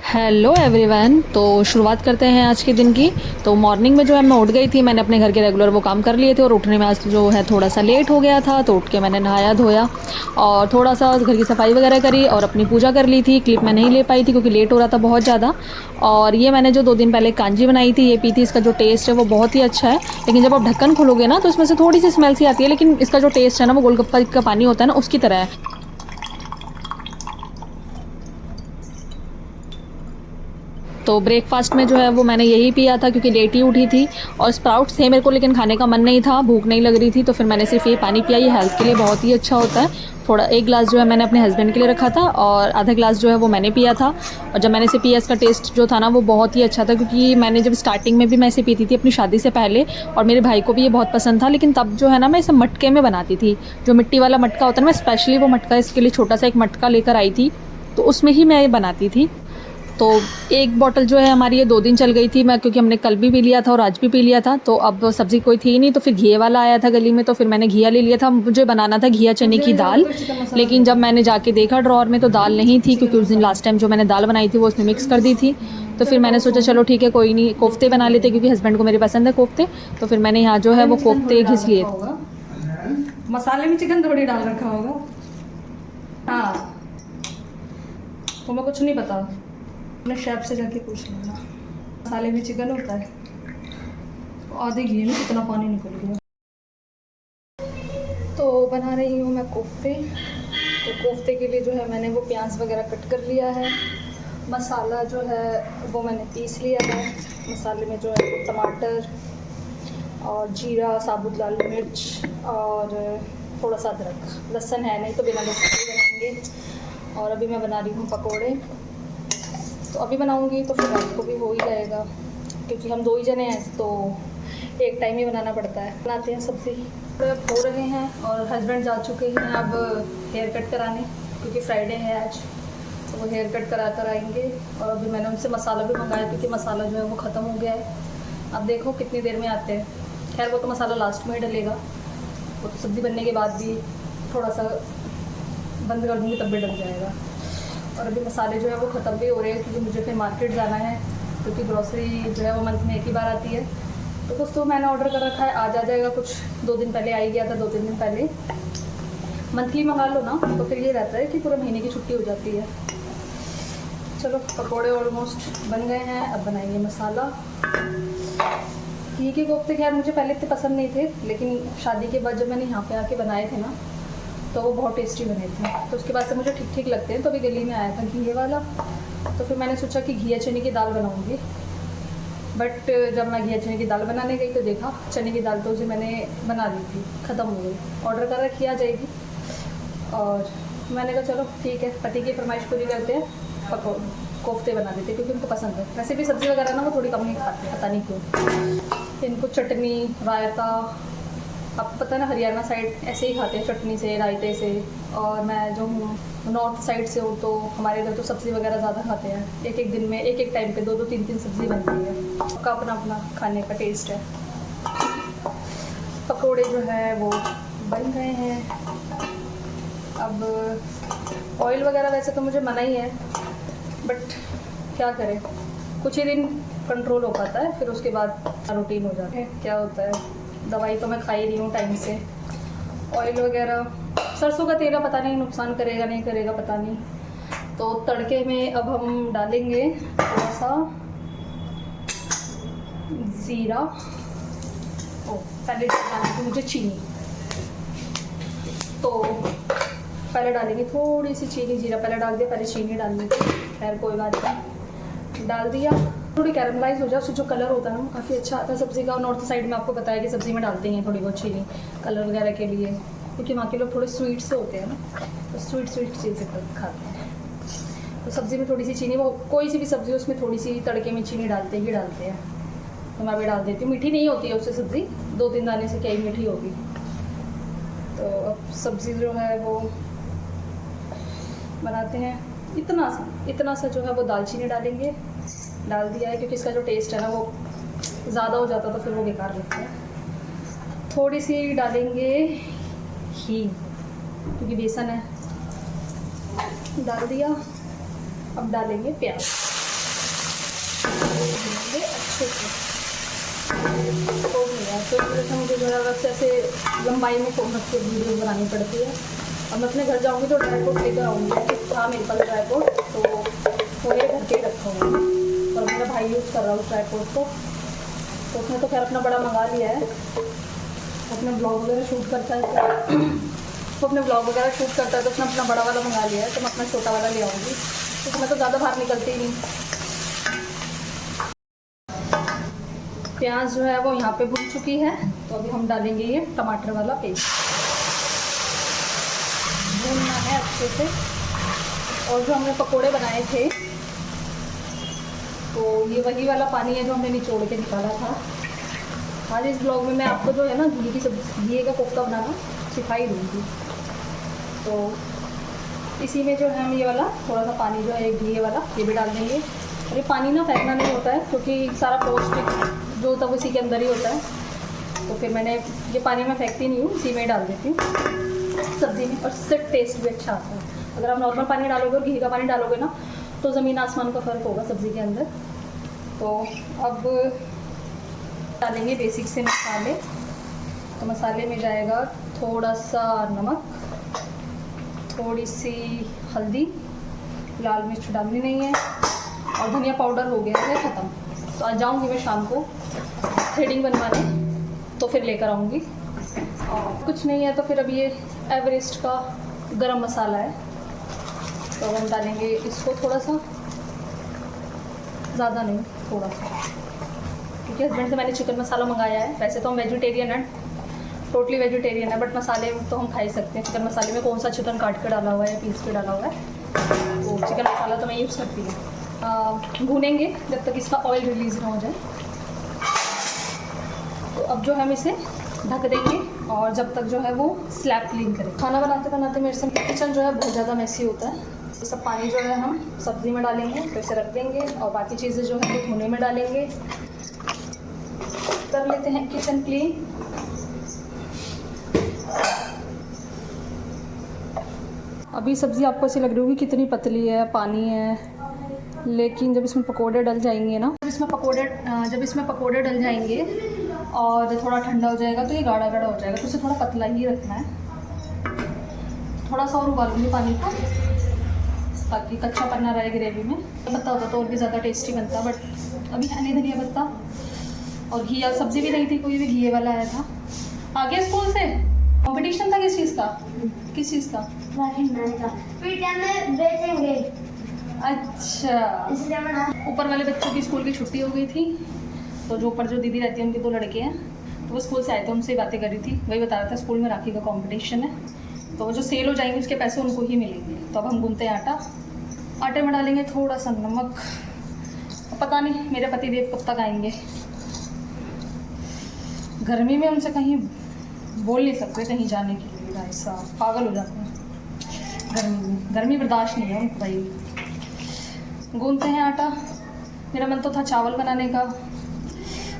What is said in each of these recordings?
Hello everyone. तो शुरुआत करते हैं आज के दिन की। तो मॉर्निंग में जो है मैं उठ गई थी, मैंने अपने घर के रेगुलर वो काम कर लिए थे और उठने में आज जो है थोड़ा सा लेट हो गया था। तो उठ के मैंने नहाया धोया और थोड़ा सा घर की सफाई वगैरह करी और अपनी पूजा कर ली थी। क्लिप मैं नहीं ले पाई थी क्योंकि लेट हो रहा था बहुत ज़्यादा। और ये मैंने जो 2 दिन पहले कांजी बनाई थी, ये पी थी। इसका जो टेस्ट है वो बहुत ही अच्छा है, लेकिन जब आप ढक्कन खोलोगे ना तो इसमें से थोड़ी सी स्मेल सी आती है, लेकिन इसका जो टेस्ट है ना वो गोलगप्पा का पानी होता है ना, उसकी तरह है। तो ब्रेकफास्ट में जो है वो मैंने यही पिया था क्योंकि लेट ही उठी थी और स्प्राउट्स थे मेरे को, लेकिन खाने का मन नहीं था, भूख नहीं लग रही थी। तो फिर मैंने सिर्फ ये पानी पिया। ये हेल्थ के लिए बहुत ही अच्छा होता है। थोड़ा 1 गिलास जो है मैंने अपने हस्बैंड के लिए रखा था और आधा गिलास जो है वो मैंने पिया था। और जब मैंने इसे पिया, इसका टेस्ट जो था ना वो बहुत ही अच्छा था, क्योंकि मैंने जब स्टार्टिंग में भी मैं इसे पीती थी अपनी शादी से पहले, और मेरे भाई को भी ये बहुत पसंद था। लेकिन तब जो है ना मैं इसे मटके में बनाती थी, जो मिट्टी वाला मटका होता है ना, मैं स्पेशली वो मटका इसके लिए छोटा सा एक मटका लेकर आई थी, तो उसमें ही मैं ये बनाती थी। तो एक बॉटल जो है हमारी ये 2 दिन चल गई थी, मैं क्योंकि हमने कल भी पी लिया था और आज भी पी लिया था। तो अब सब्ज़ी कोई थी नहीं, तो फिर घिये वाला आया था गली में, तो फिर मैंने घिया ले लिया था। मुझे बनाना था घिया चने की दाल, लेकिन जब मैंने जाके देखा ड्रॉअर में तो दाल नहीं थी, क्योंकि उस दिन लास्ट टाइम जो मैंने दाल बनाई थी वो उसमें मिक्स कर दी थी। तो फिर मैंने सोचा चलो ठीक है, कोई नहीं, कोफ्ते बना लेते, क्योंकि हस्बैंड को मेरे पसंद है कोफ्ते। तो फिर मैंने यहाँ जो है वो कोफ्ते घिस लिए थे। मसाले में चिकन थोड़ी डाल रखा होगा। हाँ, तो मैं कुछ नहीं पता, अपने शेफ से जाके पूछ लेना। मसाले में चिकन होता है। आधे घी में कितना पानी निकल गया। तो बना रही हूँ मैं कोफ्ते। तो कोफ्ते के लिए जो है मैंने वो प्याज वगैरह कट कर लिया है। मसाला जो है वो मैंने पीस लिया है। मसाले में जो है वो टमाटर और जीरा, साबुत लाल मिर्च और थोड़ा सा अदरक, लहसुन है नहीं तो बिना लहसुन के बनाएंगे। और अभी मैं बना रही हूँ पकोड़े। तो अभी बनाऊँगी तो फिर रात को भी हो ही जाएगा, क्योंकि हम 2 ही जने हैं तो एक टाइम ही बनाना पड़ता है। बनाते हैं सब्ज़ी। हो रहे हैं और हस्बैंड जा चुके हैं अब हेयर कट कराने, क्योंकि फ्राइडे है आज, तो वो हेयर कट करा कर आएंगे। और अभी मैंने उनसे मसाला भी मंगाया, क्योंकि मसाला जो है वो ख़त्म हो गया है। अब देखो कितनी देर में आते हैं। खैर वो तो मसाला लास्ट में ही डलेगा, वो तो सब्ज़ी बनने के बाद भी थोड़ा सा बंद कर दूँगी तब भी डल जाएगा। और अभी मसाले जो है वो ख़त्म भी हो रहे हैं, क्योंकि मुझे फिर मार्केट जाना है, क्योंकि ग्रॉसरी जो है वो मंथ में 1 ही बार आती है। तो कुछ तो मैंने ऑर्डर कर रखा है, आज आ जाएगा। कुछ 2 दिन पहले आ ही गया था, 2-3 दिन पहले। मंथली मंगा लो ना तो फिर ये रहता है कि पूरे महीने की छुट्टी हो जाती है। चलो पकोड़े ऑलमोस्ट बन गए हैं, अब बनाएंगे मसाला। घी के कोफ्ते खैर मुझे पहले इतने पसंद नहीं थे, लेकिन शादी के बाद जब मैंने यहाँ पे आके बनाए थे ना तो वो बहुत टेस्टी बने थे। तो उसके बाद से मुझे ठीक ठीक लगते हैं। तो अभी गली में आया था घी वाला, तो फिर मैंने सोचा कि घिया चने की दाल बनाऊँगी। बट जब मैं घिया चने की दाल बनाने गई तो देखा चने की दाल तो उसे मैंने बना ली थी, ख़त्म हो गई। ऑर्डर कर रखी आ जाएगी। और मैंने कहा चलो ठीक है, पति की फरमाइश पूरी करते हैं, कोफ्ते बना देते, क्योंकि उनको पसंद है। वैसे भी सब्ज़ी वगैरह ना वो थोड़ी कम ही खाते हैं, पता नहीं क्यों। इनको चटनी, रायता, आपको पता है ना हरियाणा साइड ऐसे ही खाते हैं, चटनी से, रायते से। और मैं जो हूँ नॉर्थ साइड से हूँ, तो हमारे इधर तो सब्ज़ी वगैरह ज़्यादा खाते हैं। एक एक दिन में एक एक टाइम पे 2-2 3-3 सब्ज़ी बनती है। सबका अपना अपना खाने का टेस्ट है। पकोड़े जो है वो बन गए हैं। अब ऑयल वगैरह वैसे तो मुझे मना ही है, बट क्या करें, कुछ ही दिन कंट्रोल हो पाता है, फिर उसके बाद रूटीन हो जाता है। क्या होता है, दवाई तो मैं खा ही रही हूँ टाइम से। ऑयल वगैरह, सरसों का तेल पता नहीं नुकसान करेगा नहीं करेगा, पता नहीं। तो तड़के में अब हम डालेंगे थोड़ा सा ज़ीरा। पहले डालनी थी मुझे चीनी, तो पहले डालेंगे थोड़ी सी चीनी। जीरा पहले डाल दिया, पहले चीनी डालनी थी, खैर कोई बात नहीं, डाल दिया। थोड़ी कैरमलाइज हो जाए, उससे जो कलर होता है ना वो काफ़ी अच्छा आता है सब्ज़ी का। और नॉर्थ साइड में आपको पता है कि सब्ज़ी में डालते हैं थोड़ी बहुत चीनी कलर वगैरह के लिए, क्योंकि वहाँ के लोग थोड़े स्वीट से होते हैं ना, तो स्वीट चीज़ें खाते हैं। तो सब्ज़ी में थोड़ी सी चीनी, वो कोई सी भी सब्ज़ी उसमें थोड़ी सी तड़के में चीनी डालते ही डालते हैं। तो मैं भी डाल देती हूँ, मीठी नहीं होती है उससे सब्ज़ी, 2-3 दाने से क्या ही मीठी होगी। तो अब सब्ज़ी जो है वो बनाते हैं। इतना सा जो है वो दालचीनी डालेंगे, डाल दिया है, क्योंकि इसका जो टेस्ट है ना वो ज़्यादा हो जाता तो फिर वो बेकार लगता है। थोड़ी सी डालेंगे हींग, क्योंकि बेसन है, डाल दिया। अब डालेंगे प्याज। भूनेंगे अच्छे से। तो भैया तो इस वजह से मुझे जो है बस ऐसे लंबाई में फोकस के वीडियो बनानी पड़ती है। अब मैं अपने घर जाऊँगी तो ड्राई फ्रूट लेकर आऊँगी। था मेरे पास ड्राई फ्रूट तो वो मेरे घर के ही रखा हुआ है और मेरा भाई यूज़ कर रहा है उस ड्राई फ्रूट को। तो उसने तो खैर अपना बड़ा मंगा लिया है, अपना ब्लॉग वगैरह शूट करता है तो अपने ब्लॉग वगैरह शूट करता है तो उसने अपना बड़ा वाला मंगा लिया है। तो मैं अपना छोटा वाला ले आऊँगी क्योंकि मैं तो ज़्यादा बाहर निकलती ही नहीं। प्याज जो है वो यहाँ पे भून चुकी है तो अभी हम डालेंगे ये टमाटर वाला पेस्ट। भूनना है अच्छे से। और जो हमने पकोड़े बनाए थे तो ये वही वाला पानी है जो हमने निचोड़ के निकाला था। आज इस ब्लॉग में मैं आपको जो है ना घी की सब्जी, घी का कोफ्ता बनाना सिखा ही दूँगी। तो इसी में जो है हम ये वाला थोड़ा सा पानी जो है घी वाला ये भी डाल देंगे। और ये पानी ना फेंकना नहीं होता है क्योंकि सारा पौष्टिक जो होता है वो इसी के अंदर ही होता है। तो फिर मैंने ये पानी में फेंकती नहीं हूँ, इसी में डाल देती हूँ सब्ज़ी में और सिर्फ टेस्ट भी अच्छा आता है। अगर आप नॉर्मल पानी डालोगे और घी का पानी डालोगे ना तो ज़मीन आसमान का फ़र्क होगा सब्ज़ी के अंदर। तो अब डालेंगे बेसिक से मसाले। तो मसाले में जाएगा थोड़ा सा नमक, थोड़ी सी हल्दी, लाल मिर्च डालनी नहीं है और धनिया पाउडर हो गया है ख़त्म। तो आज जाऊँगी मैं शाम को थ्रेडिंग बनवाने तो फिर लेकर आऊँगी। और कुछ नहीं है तो फिर अब ये एवरेस्ट का गरम मसाला है तो हम डालेंगे इसको थोड़ा सा, ज़्यादा नहीं थोड़ा सा, क्योंकि हस्बैंड से मैंने चिकन मसाला मंगाया है। वैसे तो हम वेजिटेरियन हैं, टोटली वेजिटेरियन है, बट मसाले तो हम खा ही सकते हैं। चिकन मसाले में कौन सा चिकन काट के डाला हुआ है या पीस के डाला हुआ है, तो चिकन मसाला तो मैं यूज़ करती हूँ। भूनेंगे जब तक इसका ऑयल रिलीज़ ना हो जाए। तो अब जो हम इसे ढक देंगे और जब तक जो है वो स्लैब क्लीन करें। खाना बनाते बनाते मेरे से किचन जो है बहुत ज़्यादा मैसी होता है। ये सब पानी जो है हम सब्ज़ी में डालेंगे, फिर से रख देंगे और बाकी चीज़ें जो है वो धोने में डालेंगे। कर लेते हैं किचन क्लीन। अभी सब्ज़ी आपको ऐसी लग रही होगी कितनी पतली है, पानी है, लेकिन जब इसमें पकोड़े डल जाएंगे ना, जब इसमें पकोड़े डल जाएंगे और थोड़ा ठंडा हो जाएगा तो ये गाढ़ा गाढ़ा हो जाएगा। तो इसे थोड़ा पतला ही रखना है। थोड़ा सा और उबालूंगी पानी को ताकि कच्चा पन्ना रहे ग्रेवी में। पत्ता होता तो और भी ज़्यादा टेस्टी बनता, बट अभी है नहीं धनिया पत्ता और घी या सब्ज़ी भी नहीं थी, कोई भी घी वाला आया था। आ गया स्कूल से? कंपटीशन था किस चीज़ का? किस चीज़ का? बेचेंगे। अच्छा, ऊपर वाले बच्चों की स्कूल की छुट्टी हो गई थी तो जो ऊपर जो दीदी रहती है उनके 2 लड़के हैं तो वो स्कूल से आए थे, उनसे बातें कर रही थी। वही बता रहा था स्कूल में राखी का कंपटीशन है तो वो जो सेल हो जाएंगे उसके पैसे उनको ही मिलेंगे। तो अब हम गूंथते हैं आटा। आटे में डालेंगे थोड़ा सा नमक। पता नहीं मेरे पति देव कब तक आएंगे। गर्मी में उनसे कहीं बोल नहीं सकते कहीं जाने के लिए, भाई साहब पागल हो जाते हैं गर्मी में। गर्मी बर्दाश्त नहीं है उनको भाई। गूंथते हैं आटा। मेरा मन तो था चावल बनाने का,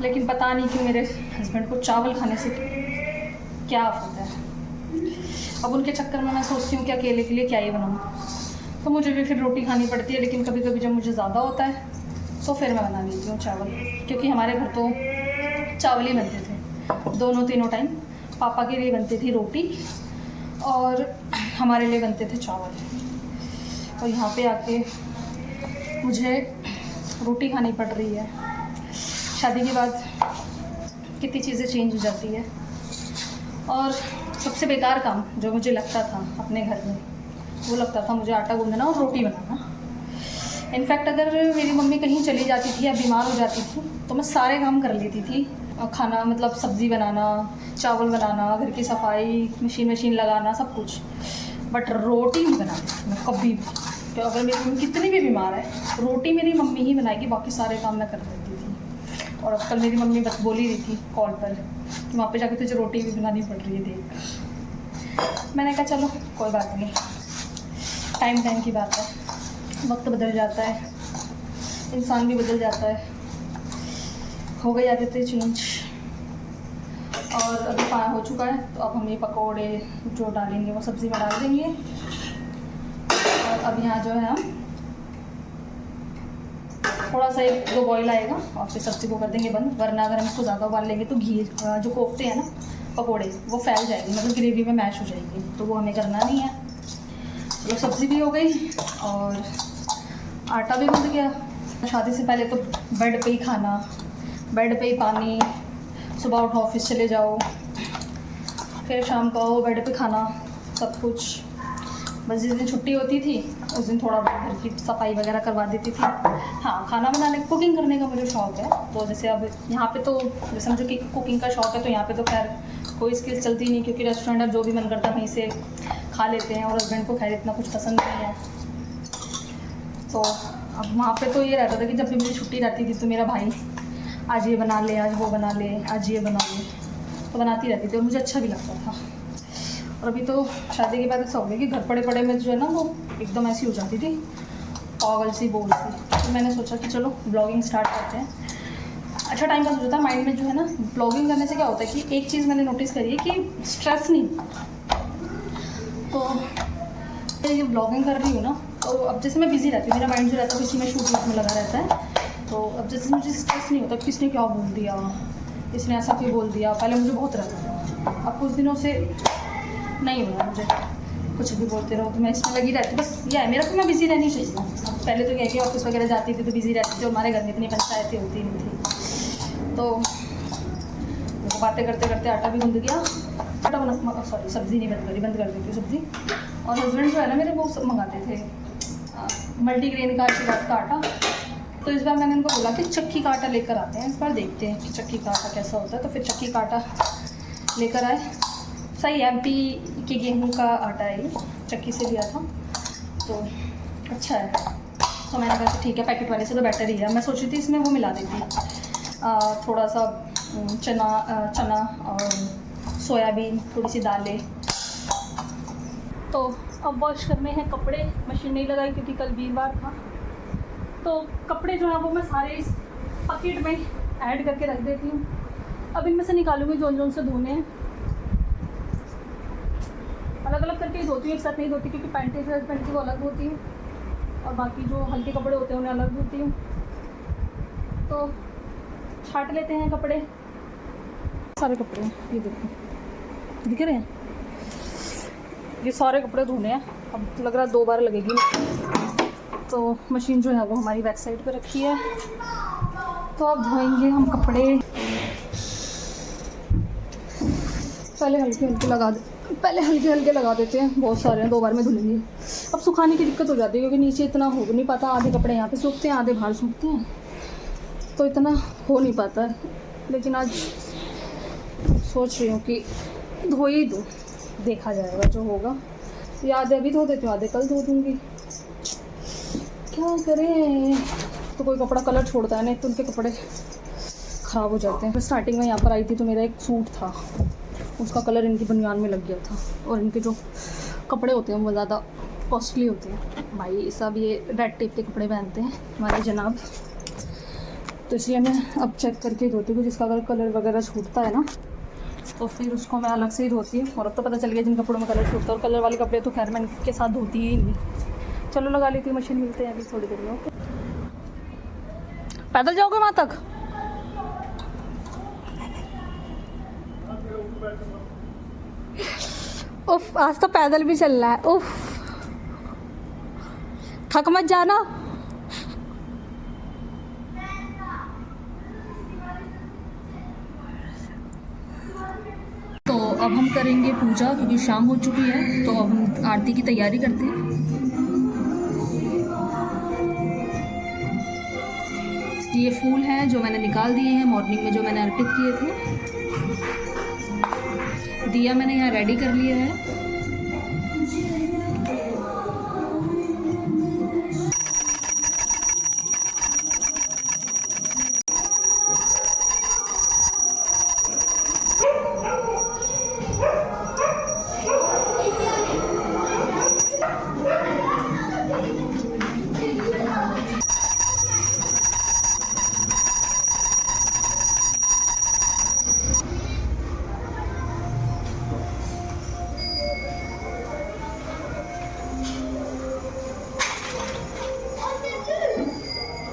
लेकिन पता नहीं क्यों मेरे हस्बैंड को चावल खाने से क्या आफत है। अब उनके चक्कर में मैं सोचती हूँ कि अकेले के लिए क्या ही बनाऊँ, तो मुझे भी फिर रोटी खानी पड़ती है। लेकिन कभी कभी जब मुझे ज़्यादा होता है तो फिर मैं बना लेती हूँ चावल, क्योंकि हमारे घर तो चावल ही बनते थे दोनों तीनों टाइम। पापा के लिए बनती थी रोटी और हमारे लिए बनते थे चावल। और यहाँ पे आके मुझे रोटी खानी पड़ रही है। शादी के बाद कितनी चीज़ें चेंज हो जाती है। और सबसे बेकार काम जो मुझे लगता था अपने घर में वो लगता था मुझे आटा गूंदना और रोटी बनाना। इनफैक्ट अगर मेरी मम्मी कहीं चली जाती थी या बीमार हो जाती थी तो मैं सारे काम कर लेती थी। खाना मतलब सब्ज़ी बनाना, चावल बनाना, घर की सफाई, मशीन लगाना, सब कुछ। बट रोटी नहीं बनाती मैं कभी भी। तो अगर मेरी मम्मी कितनी भी बीमार है रोटी मेरी मम्मी ही बनाएगी, बाकी सारे काम मैं कर देती थी। और कल मेरी मम्मी बस बोल ही रही थी कॉल पर कि वहाँ पे जाके तुझे रोटी भी बनानी पड़ रही है देख। मैंने कहा चलो कोई बात नहीं, टाइम की बात है, वक्त बदल जाता है, इंसान भी बदल जाता है, हो गई आदतें चेंज। और अभी हो चुका है तो अब हम ये पकोड़े जो डालेंगे वो सब्ज़ी में डाल देंगे। और अब यहाँ जो है हम थोड़ा सा 1-2 बॉईल आएगा और फिर सब्ज़ी को कर देंगे बंद, वरना अगर हम इसको ज़्यादा उबाल लेंगे तो घी जो कोफ्ते हैं ना पकोड़े वो फैल जाएगी, मतलब ग्रेवी में मैश हो जाएगी, तो वो हमें करना नहीं है। तो सब्ज़ी भी हो गई और आटा भी गूंद गया। शादी से पहले तो बेड पे ही खाना, बेड पे ही पानी, सुबह उठो ऑफिस चले जाओ, फिर शाम को आओ बेड पे खाना, सब कुछ। बस जिस दिन छुट्टी होती थी उस दिन थोड़ा घर की सफाई वगैरह करवा देती थी। हाँ, खाना बनाने कुकिंग करने का मुझे शौक़ है। तो जैसे अब यहाँ पे तो जैसे मुझे कि कुकिंग का शौक़ है, तो यहाँ पे तो खैर कोई स्किल चलती नहीं, क्योंकि रेस्टोरेंट अब जो भी मन करता है वहीं से खा लेते हैं, और हस्बैंड को खैर इतना कुछ पसंद नहीं है। तो अब वहाँ पे तो ये रहता था कि जब भी मेरी छुट्टी रहती थी तो मेरा भाई आज ये बना ले, आज वो बना ले, आज ये बना ले, तो बनाती रहती थी और मुझे अच्छा भी लगता था। और अभी तो शादी के बाद ऐसा हो गया कि घर पड़े पड़े में जो है ना वो एकदम ऐसी हो जाती थी, पागल सी बोल सी। तो मैंने सोचा कि चलो ब्लॉगिंग स्टार्ट करते हैं। अच्छा टाइम पास हो जाता है माइंड में जो है ना। ब्लॉगिंग करने से क्या होता है कि एक चीज़ मैंने नोटिस करी है कि स्ट्रेस नहीं। तो ये ब्लॉगिंग कर रही हूँ ना, तो अब जैसे मैं बिज़ी रहती हूँ, मेरा माइंड जो रहता है इसी में शूट में लगा रहता है। तो अब जैसे मुझे स्ट्रेस नहीं होता किसने क्या बोल दिया, इसने ऐसा क्यों बोल दिया। पहले मुझे बहुत रहता था, अब कुछ दिनों से नहीं हुआ मुझे, कुछ भी बोलते रहो तो मैं इसमें लगी रहती। बस ये है मेरा, तो मैं बिज़ी रहनी चाहिए। अब पहले तो क्या कि ऑफिस वगैरह जाती थी तो बिज़ी रहती थी, और हमारे घर में इतनी पंचायतें होती नहीं थी। तो बातें करते करते आटा भी गूंद गया। आटा बना, सॉरी सब्ज़ी नहीं बंद कर देती सब्ज़ी। और हस्बैंड जो है ना मेरे वो सब मंगाते थे मल्टीग्रेन का आशीर्वाद का आटा। तो इस बार मैंने उनको बोला कि चक्की का आटा लेकर आते हैं, इस बार देखते हैं कि चक्की का आटा कैसा होता है। तो फिर चक्की का आटा लेकर आए। सही है, MP के गेहूं का आटा है, ये चक्की से लिया था तो अच्छा है। तो मैंने कहा ठीक है, पैकेट वाले से तो बेटर ही है। मैं सोच रही थी इसमें वो मिला देती, थोड़ा सा चना और सोयाबीन, थोड़ी सी दालें। तो अब वॉश करने हैं कपड़े। मशीन नहीं लगाई क्योंकि कल वीरवार था। तो कपड़े जो हैं वो मैं सारे इस पकेट में ऐड करके रख देती हूँ। अब इनमें से निकालूंगी जो से धोने हैं। अलग अलग करके ही धोती हूँ, एक साथ नहीं धोती, क्योंकि पैंट की वो अलग होती है और बाकी जो हल्के कपड़े होते हैं उन्हें अलग धोती हूँ। तो छाट लेते हैं कपड़े, सारे कपड़े। ये देखो दिख रहे हैं, ये सारे कपड़े धोने हैं। अब लग रहा है 2 बार लगेगी। तो मशीन जो है वो हमारी बैक साइड पे रखी है, तो अब धोएंगे हम कपड़े। पहले हल्के हल्के लगा देते हैं, बहुत सारे हैं, 2 बार में धुलेंगे। अब सुखाने की दिक्कत हो जाती है क्योंकि नीचे इतना हो नहीं पाता, आधे कपड़े यहाँ पे सूखते हैं, आधे बाहर सूखते हैं, तो इतना हो नहीं पाता है। लेकिन आज सोच रही हूँ कि धो ही दूँ, देखा जाएगा जो होगा। ये आधे अभी धो देती हूँ, आधे कल धो दूँगी, क्या करें। तो कोई कपड़ा कलर छोड़ता है ना, तो उनके कपड़े ख़राब हो जाते हैं। फिर स्टार्टिंग में यहाँ पर आई थी तो मेरा एक सूट था, उसका कलर इनकी बनियान में लग गया था। और इनके जो कपड़े होते हैं वो ज़्यादा कॉस्टली होते हैं। भाई सब ये रेड टेप के कपड़े पहनते हैं हमारे जनाब, तो इसलिए मैं अब चेक करके धोती हूँ। जिसका अगर कलर वगैरह छूटता है ना तो फिर उसको मैं अलग से ही धोती हूँ। और अब तो पता चल गया जिन कपड़ों में कलर छूटता है, और कलर वाले कपड़े तो खैर मैं इनके साथ धोती ही नहीं। चलो लगा लेती हूँ मशीन, मिलते हैं अभी थोड़ी देर में। पैदल जाओगे वहाँ तक? उफ, आज तो पैदल भी चल रहा है। उफ, थक मत जाना। तो अब हम करेंगे पूजा क्योंकि शाम हो चुकी है, तो अब हम आरती की तैयारी करते हैं। ये फूल हैं जो मैंने निकाल दिए हैं मॉर्निंग में, जो मैंने अर्पित किए थे। दिया मैंने यहाँ रेडी कर लिया है।